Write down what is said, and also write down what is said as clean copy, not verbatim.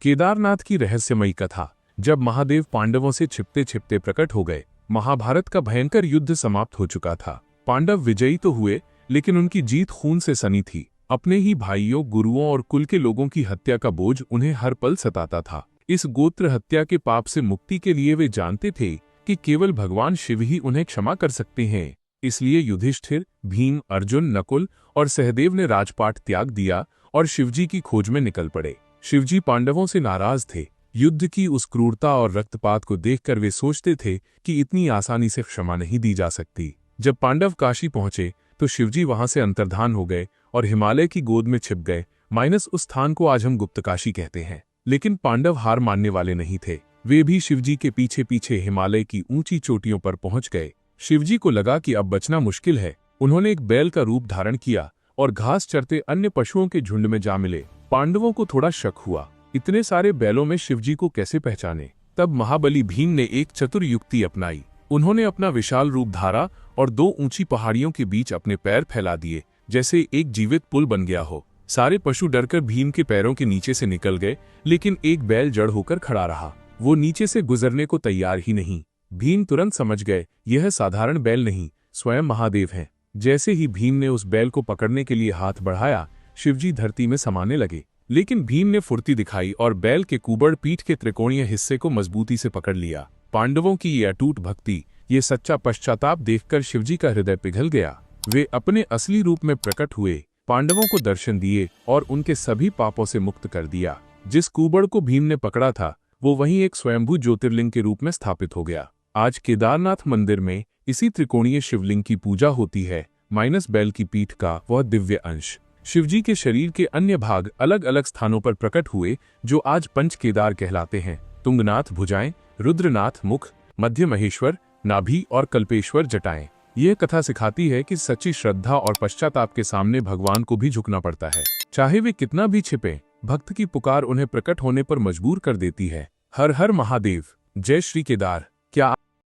केदारनाथ की रहस्यमयी कथा। जब महादेव पांडवों से छिपते छिपते प्रकट हो गए, महाभारत का भयंकर युद्ध समाप्त हो चुका था। पांडव विजयी तो हुए, लेकिन उनकी जीत खून से सनी थी। अपने ही भाइयों, गुरुओं और कुल के लोगों की हत्या का बोझ उन्हें हर पल सताता था। इस गोत्र हत्या के पाप से मुक्ति के लिए वे जानते थे कि केवल भगवान शिव ही उन्हें क्षमा कर सकते हैं। इसलिए युधिष्ठिर, भीम, अर्जुन, नकुल और सहदेव ने राजपाट त्याग दिया और शिवजी की खोज में निकल पड़े। शिवजी पांडवों से नाराज थे। युद्ध की उस क्रूरता और रक्तपात को देखकर वे सोचते थे कि इतनी आसानी से क्षमा नहीं दी जा सकती। जब पांडव काशी पहुंचे तो शिवजी वहां से अंतर्धान हो गए और हिमालय की गोद में छिप गए। उस स्थान को आज हम गुप्तकाशी कहते हैं। लेकिन पांडव हार मानने वाले नहीं थे। वे भी शिवजी के पीछे पीछे हिमालय की ऊंची चोटियों पर पहुंच गए। शिवजी को लगा कि अब बचना मुश्किल है। उन्होंने एक बैल का रूप धारण किया और घास चरते अन्य पशुओं के झुंड में जा मिले। पांडवों को थोड़ा शक हुआ, इतने सारे बैलों में शिवजी को कैसे पहचाने। तब महाबली भीम ने एक चतुर युक्ति अपनाई। उन्होंने अपना विशाल रूप धारा और दो ऊंची पहाड़ियों के बीच अपने पैर फैला दिए, जैसे एक जीवित पुल बन गया हो। सारे पशु डरकर भीम के पैरों के नीचे से निकल गए, लेकिन एक बैल जड़ होकर खड़ा रहा। वो नीचे से गुजरने को तैयार ही नहीं। भीम तुरंत समझ गए, यह साधारण बैल नहीं, स्वयं महादेव हैं। जैसे ही भीम ने उस बैल को पकड़ने के लिए हाथ बढ़ाया, शिवजी धरती में समाने लगे। लेकिन भीम ने फुर्ती दिखाई और बैल के कुबड़ पीठ के त्रिकोणीय हिस्से को मजबूती से पकड़ लिया। पांडवों की ये अटूट भक्ति, ये सच्चा पश्चाताप देखकर शिवजी का हृदय पिघल गया। वे अपने असली रूप में प्रकट हुए, पांडवों को दर्शन दिए और उनके सभी पापों से मुक्त कर दिया। जिस कुबड़ को भीम ने पकड़ा था, वो वहीं एक स्वयंभू ज्योतिर्लिंग के रूप में स्थापित हो गया। आज केदारनाथ मंदिर में इसी त्रिकोणीय शिवलिंग की पूजा होती है, बैल की पीठ का वह दिव्य अंश। शिवजी के शरीर के अन्य भाग अलग अलग स्थानों पर प्रकट हुए, जो आज पंच केदार कहलाते हैं। तुंगनाथ भुजाएं, रुद्रनाथ मुख, मध्य महेश्वर नाभि और कल्पेश्वर जटाएं। यह कथा सिखाती है कि सच्ची श्रद्धा और पश्चाताप के सामने भगवान को भी झुकना पड़ता है। चाहे वे कितना भी छिपे, भक्त की पुकार उन्हें प्रकट होने पर मजबूर कर देती है। हर हर महादेव, जय श्री केदार। क्या